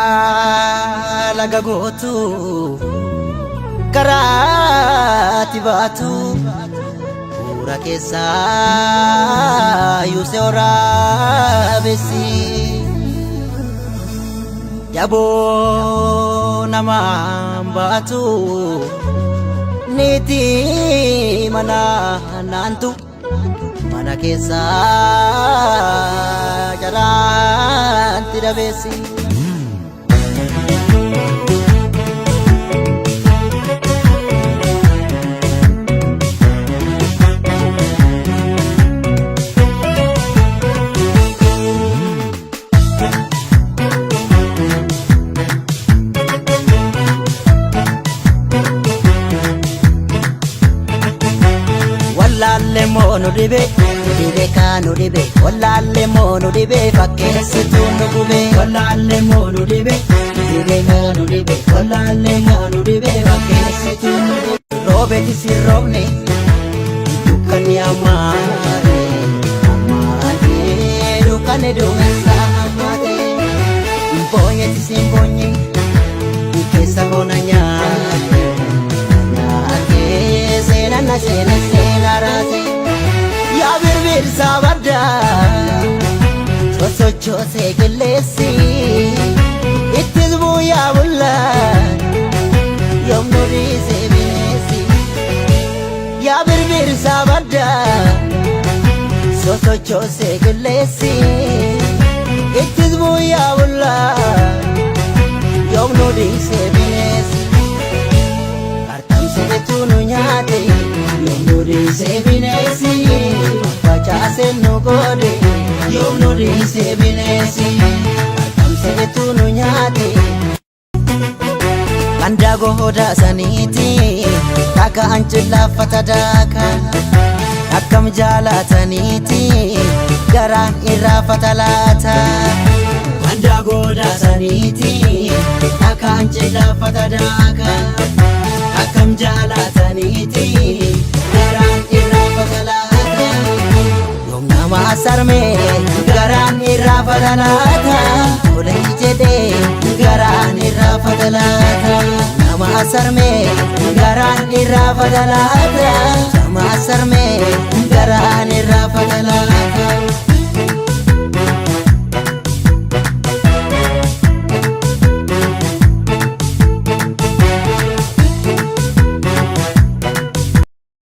Karaa laga gootu karaa tibaatu bu'uura keessaa yuusee waraabessi yaboo namaan baatu niiti mana naantu mana keessaa jalaatti dabeessi. Wallaale moonu dibe kaanu dibe wallaale moonu dibe fakkeessituu nu gube wallaale moonu dibe kaanu dibe wallaale moonu dibe fakkeessituu nu gube roobeti si roobne dukkani amaate dukkani duumessa amaate mboonyeti si mboonye keessa boona nyaate seenana seenarase yaa birbirsa badda sosochoose qilleessi ittis bu'aa bulla yoomnu dhiisee bineessi yaa birbirsa badda sosochoose qilleessi ittis bu'aa bulla yoomnu dhiisee bineessi artamseetu nu nyaate yoomnu dhiisee bineessi facaase nu godhe yoomnu dhiisee bineessi artamseetu nu nyaate ganda goda saniiti taka anchilaafata daaka akkam jaalataniiti garaan irraafata laata ganda goda saniiti taka anchilaafata daaka akkam jaalataniiti garaan irraafata laata yoom nama sarme garaan irraafata laata olay jedhee garaan irraafata laata nama sarme garaan irraafata laata nama